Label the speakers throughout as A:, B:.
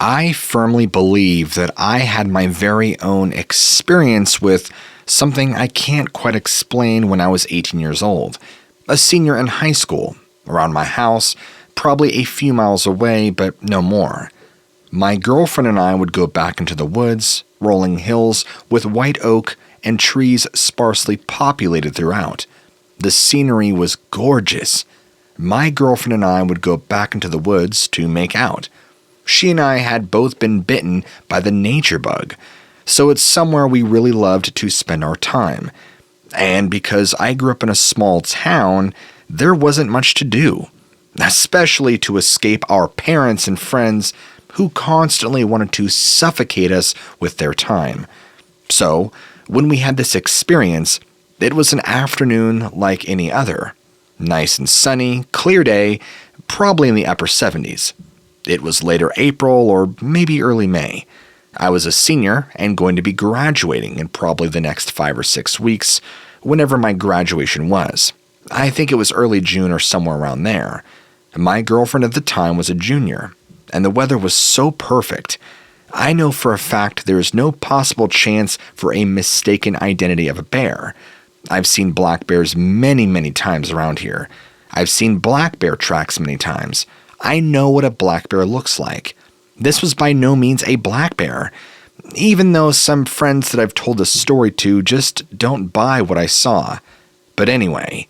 A: I firmly believe that I had my very own experience with something I can't quite explain when I was 18 years old, a senior in high school, around my house, probably a few miles away, but no more. My girlfriend and I would go back into the woods, rolling hills with white oak and trees sparsely populated throughout. The scenery was gorgeous. My girlfriend and I would go back into the woods to make out. She and I had both been bitten by the nature bug, so it's somewhere we really loved to spend our time. And because I grew up in a small town, there wasn't much to do, especially to escape our parents and friends who constantly wanted to suffocate us with their time. So, when we had this experience, it was an afternoon like any other. Nice and sunny, clear day, probably in the upper 70s. It was later April or maybe early May. I was a senior and going to be graduating in probably the next 5 or 6 weeks, whenever my graduation was. I think it was early June or somewhere around there. My girlfriend at the time was a junior, and the weather was so perfect. I know for a fact there is no possible chance for a mistaken identity of a bear. I've seen black bears many, many times around here. I've seen black bear tracks many times. I know what a black bear looks like. This was by no means a black bear, even though some friends that I've told the story to just don't buy what I saw. But anyway,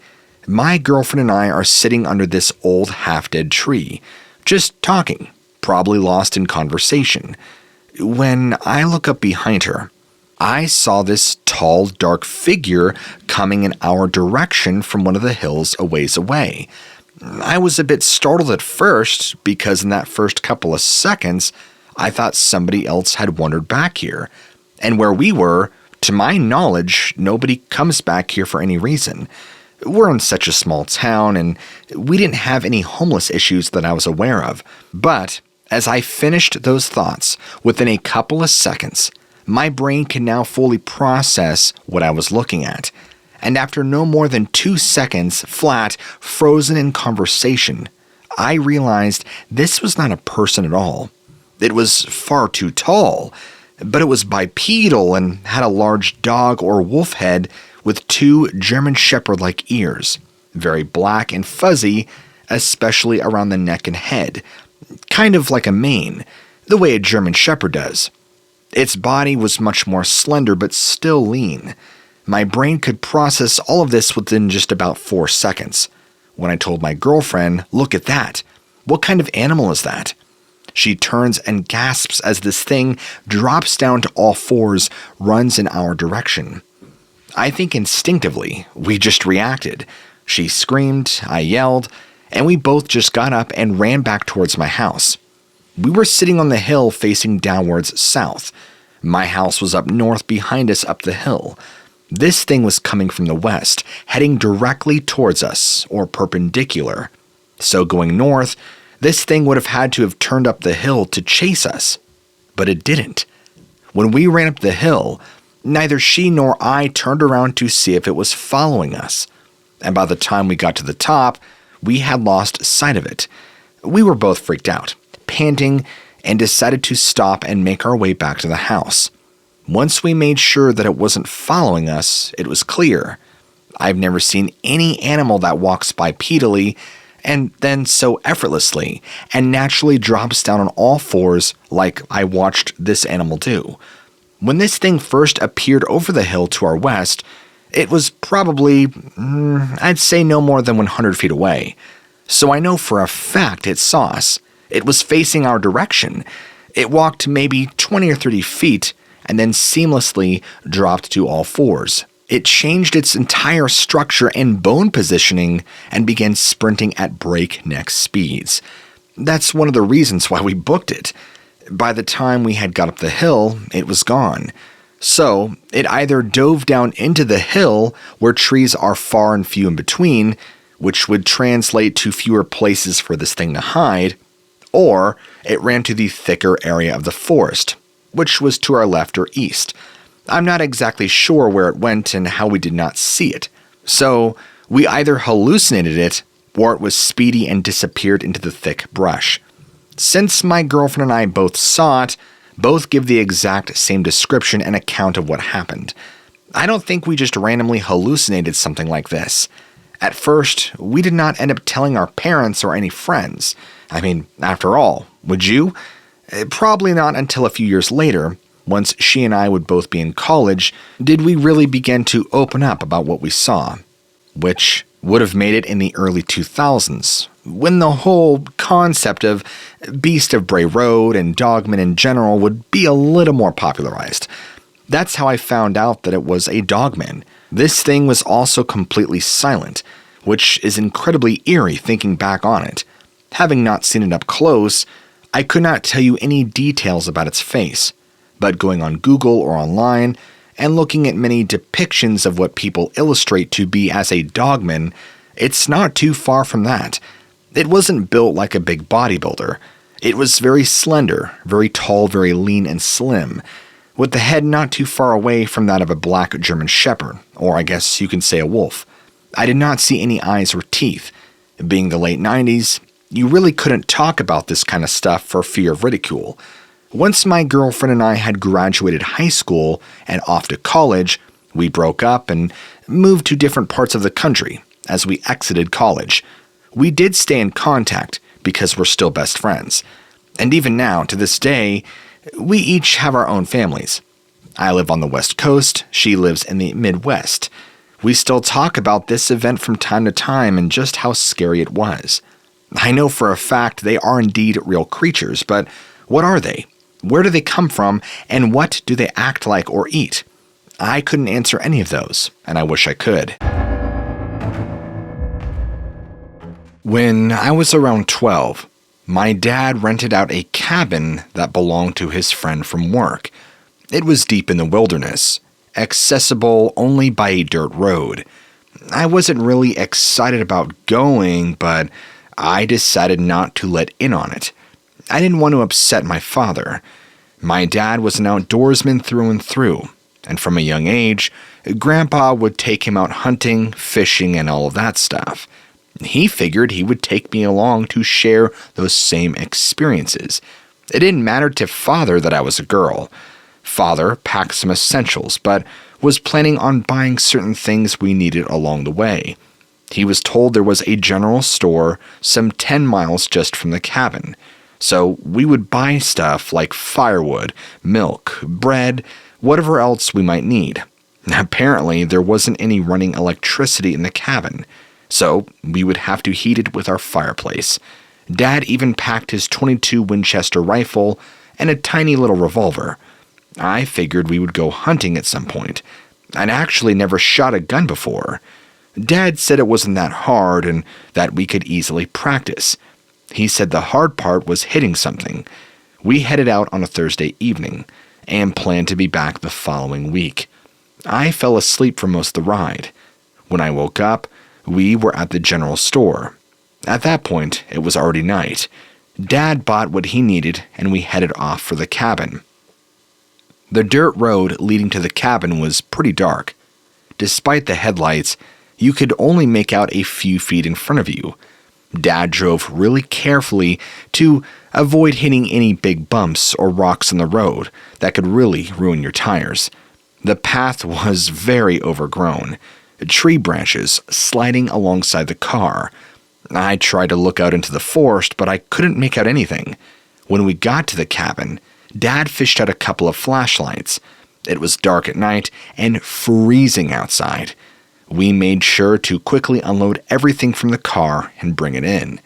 A: my girlfriend and I are sitting under this old half-dead tree, just talking, probably lost in conversation. When I look up behind her, I saw this tall, dark figure coming in our direction from one of the hills a ways away. I was a bit startled at first because in that first couple of seconds, I thought somebody else had wandered back here. And where we were, to my knowledge, nobody comes back here for any reason. We're in such a small town and we didn't have any homeless issues that I was aware of. But as I finished those thoughts, within a couple of seconds, my brain can now fully process what I was looking at. And after no more than 2 seconds, flat, frozen in conversation, I realized this was not a person at all. It was far too tall, but it was bipedal and had a large dog or wolf head with 2 German Shepherd-like ears, very black and fuzzy, especially around the neck and head, kind of like a mane, the way a German Shepherd does. Its body was much more slender but still lean. My brain could process all of this within just about 4 seconds. When I told my girlfriend, "Look at that. What kind of animal is that?" She turns and gasps as this thing drops down to all fours, runs in our direction. I think instinctively, we just reacted. She screamed, I yelled, and we both just got up and ran back towards my house. We were sitting on the hill facing downwards south. My house was up north behind us up the hill. This thing was coming from the west, heading directly towards us, or perpendicular. So going north, this thing would have had to have turned up the hill to chase us. But it didn't. When we ran up the hill, neither she nor I turned around to see if it was following us. And by the time we got to the top, we had lost sight of it. We were both freaked out, panting, and decided to stop and make our way back to the house. Once we made sure that it wasn't following us, it was clear. I've never seen any animal that walks bipedally and then so effortlessly and naturally drops down on all fours like I watched this animal do. When this thing first appeared over the hill to our west, it was probably, I'd say no more than 100 feet away. So I know for a fact it saw us. It was facing our direction. It walked maybe 20 or 30 feet and then seamlessly dropped to all fours. It changed its entire structure and bone positioning and began sprinting at breakneck speeds. That's one of the reasons why we booked it. By the time we had got up the hill, it was gone. So, it either dove down into the hill, where trees are far and few in between, which would translate to fewer places for this thing to hide, or it ran to the thicker area of the forest, which was to our left or east. I'm not exactly sure where it went and how we did not see it. So, we either hallucinated it, or it was speedy and disappeared into the thick brush. Since my girlfriend and I both saw it, both give the exact same description and account of what happened. I don't think we just randomly hallucinated something like this. At first, we did not end up telling our parents or any friends. I mean, after all, would you? Probably not until a few years later, once she and I would both be in college, did we really begin to open up about what we saw, which would have made it in the early 2000s, when the whole concept of Beast of Bray Road and Dogman in general would be a little more popularized. That's how I found out that it was a Dogman. This thing was also completely silent, which is incredibly eerie thinking back on it. Having not seen it up close, I could not tell you any details about its face, but going on Google or online and looking at many depictions of what people illustrate to be as a Dogman, it's not too far from that. It wasn't built like a big bodybuilder. It was very slender, very tall, very lean and slim, with the head not too far away from that of a black German shepherd, or I guess you can say a wolf. I did not see any eyes or teeth. Being the late 90s, you really couldn't talk about this kind of stuff for fear of ridicule. Once my girlfriend and I had graduated high school and off to college, we broke up and moved to different parts of the country as we exited college. We did stay in contact because we're still best friends. And even now, to this day, we each have our own families. I live on the West Coast, she lives in the Midwest. We still talk about this event from time to time and just how scary it was. I know for a fact they are indeed real creatures, but what are they? Where do they come from, and what do they act like or eat? I couldn't answer any of those, and I wish I could. When I was around 12, my dad rented out a cabin that belonged to his friend from work. It was deep in the wilderness, accessible only by a dirt road. I wasn't really excited about going, but I decided not to let in on it. I didn't want to upset my father. My dad was an outdoorsman through and through, and from a young age, Grandpa would take him out hunting, fishing, and all of that stuff. He figured he would take me along to share those same experiences. It didn't matter to Father that I was a girl. Father packed some essentials, but was planning on buying certain things we needed along the way. He was told there was a general store some 10 miles just from the cabin, so we would buy stuff like firewood, milk, bread, whatever else we might need. Apparently, there wasn't any running electricity in the cabin, so we would have to heat it with our fireplace. Dad even packed his .22 Winchester rifle and a tiny little revolver. I figured we would go hunting at some point. I'd actually never shot a gun before. Dad said it wasn't that hard and that we could easily practice. He said the hard part was hitting something. We headed out on a Thursday evening and planned to be back the following week. I fell asleep for most of the ride. When I woke up, we were at the general store. At that point, it was already night. Dad bought what he needed and we headed off for the cabin. The dirt road leading to the cabin was pretty dark. Despite the headlights, you could only make out a few feet in front of you. Dad drove really carefully to avoid hitting any big bumps or rocks on the road that could really ruin your tires. The path was very overgrown, tree branches sliding alongside the car. I tried to look out into the forest, but I couldn't make out anything. When we got to the cabin, Dad fished out a couple of flashlights. It was dark at night and freezing outside. We made sure to quickly unload everything from the car and bring it in.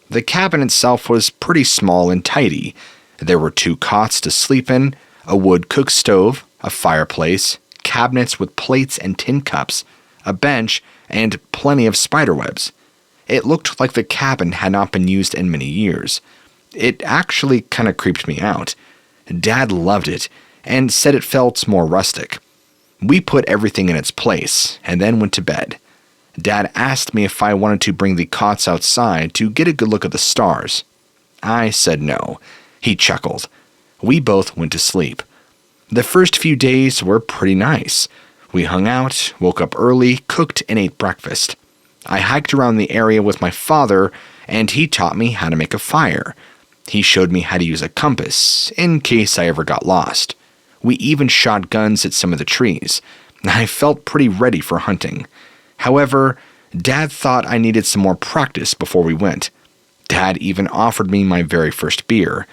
A: The cabin itself was pretty small and tidy. There were 2 cots to sleep in, a wood cook stove, a fireplace, cabinets with plates and tin cups, a bench, and plenty of spiderwebs. It looked like the cabin had not been used in many years. It actually kind of creeped me out. Dad loved it and said it felt more rustic. We put everything in its place and then went to bed. Dad asked me if I wanted to bring the cots outside to get a good look at the stars. I said no. He chuckled. We both went to sleep. The first few days were pretty nice. We hung out, woke up early, cooked and ate breakfast. I hiked around the area with my father, and he taught me how to make a fire. He showed me how to use a compass in case I ever got lost. We even shot guns at some of the trees. I felt pretty ready for hunting. However, Dad thought I needed some more practice before we went. Dad even offered me my very first beer.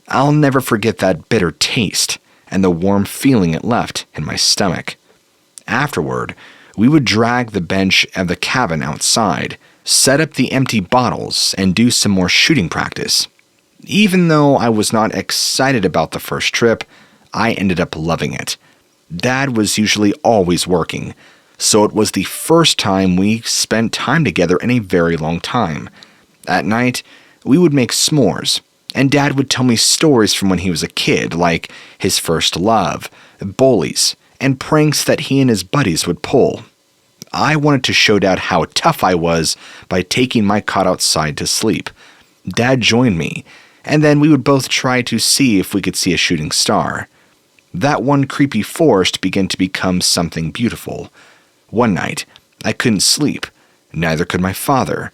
A: I'll never forget that bitter taste and the warm feeling it left in my stomach. Afterward, we would drag the bench of the cabin outside, set up the empty bottles, and do some more shooting practice. Even though I was not excited about the first trip, I ended up loving it. Dad was usually always working, so it was the first time we spent time together in a very long time. At night, we would make s'mores, and Dad would tell me stories from when he was a kid, like his first love, bullies, and pranks that he and his buddies would pull. I wanted to show Dad how tough I was by taking my cot outside to sleep. Dad joined me, and then we would both try to see if we could see a shooting star. That one creepy forest began to become something beautiful. One night, I couldn't sleep. Neither could my father.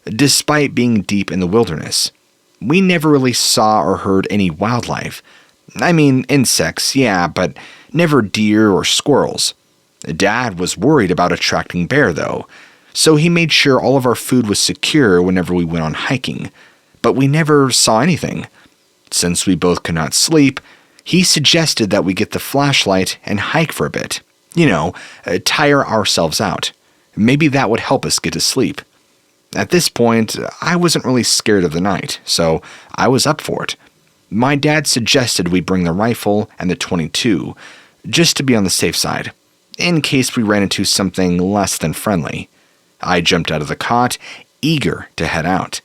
A: Despite being deep in the wilderness, we never really saw or heard any wildlife. I mean, insects, yeah, but never deer or squirrels. Dad was worried about attracting bear, though, so he made sure all of our food was secure whenever we went on hiking. But we never saw anything. Since we both could not sleep, he suggested that we get the flashlight and hike for a bit. Tire ourselves out. Maybe that would help us get to sleep. At this point, I wasn't really scared of the night, so I was up for it. My dad suggested we bring the rifle and the .22, just to be on the safe side, in case we ran into something less than friendly. I jumped out of the cot, eager to head out.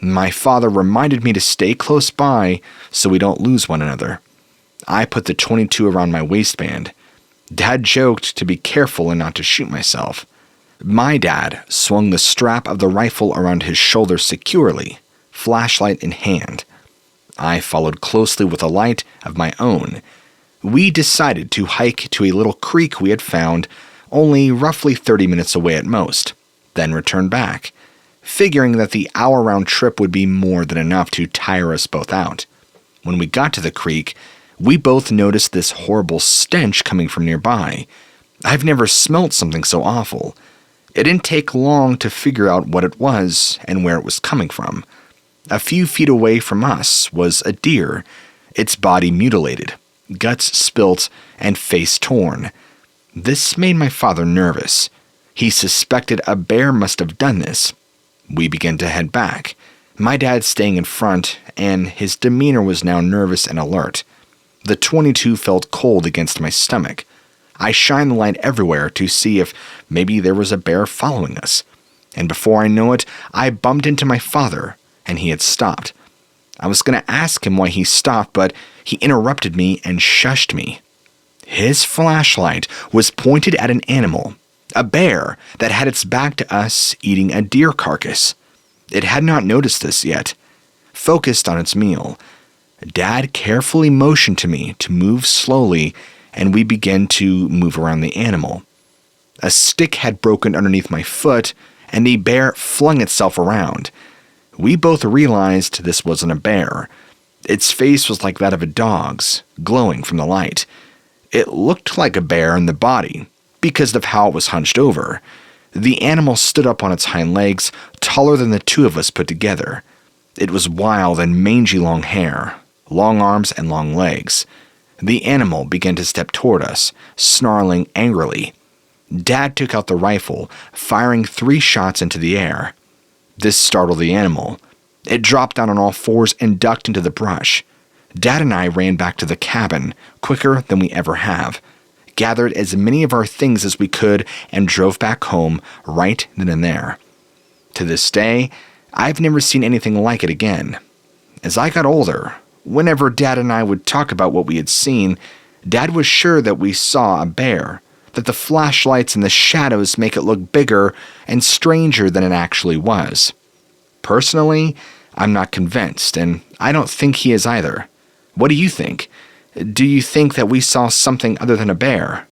A: My father reminded me to stay close by so we don't lose one another. I put the .22 around my waistband. Dad joked to be careful and not to shoot myself. My dad swung the strap of the rifle around his shoulder securely, flashlight in hand. I followed closely with a light of my own. We decided to hike to a little creek we had found, only roughly 30 minutes away at most, then return back, figuring that the hour-round trip would be more than enough to tire us both out. When we got to the creek, we both noticed this horrible stench coming from nearby. I've never smelt something so awful. It didn't take long to figure out what it was and where it was coming from. A few feet away from us was a deer, its body mutilated, guts spilt, and face torn. This made my father nervous. He suspected a bear must have done this. We began to head back, my dad staying in front, and his demeanor was now nervous and alert. The .22 felt cold against my stomach. I shined the light everywhere to see if maybe there was a bear following us. And before I know it, I bumped into my father, and he had stopped. I was going to ask him why he stopped, but he interrupted me and shushed me. His flashlight was pointed at an animal, a bear that had its back to us eating a deer carcass. It had not noticed this yet. Focused on its meal, Dad carefully motioned to me to move slowly, and we began to move around the animal. A stick had broken underneath my foot, and the bear flung itself around. We both realized this wasn't a bear. Its face was like that of a dog's, glowing from the light. It looked like a bear in the body, because of how it was hunched over. The animal stood up on its hind legs, taller than the two of us put together. It was wild and mangy long hair, long arms and long legs. The animal began to step toward us, snarling angrily. Dad took out the rifle, firing 3 shots into the air. This startled the animal. It dropped down on all fours and ducked into the brush. Dad and I ran back to the cabin, quicker than we ever have, gathered as many of our things as we could, and drove back home right then and there. To this day, I've never seen anything like it again. As I got older, whenever Dad and I would talk about what we had seen, Dad was sure that we saw a bear, that the flashlights and the shadows make it look bigger and stranger than it actually was. Personally, I'm not convinced, and I don't think he is either. What do you think? Do you think that we saw something other than a bear?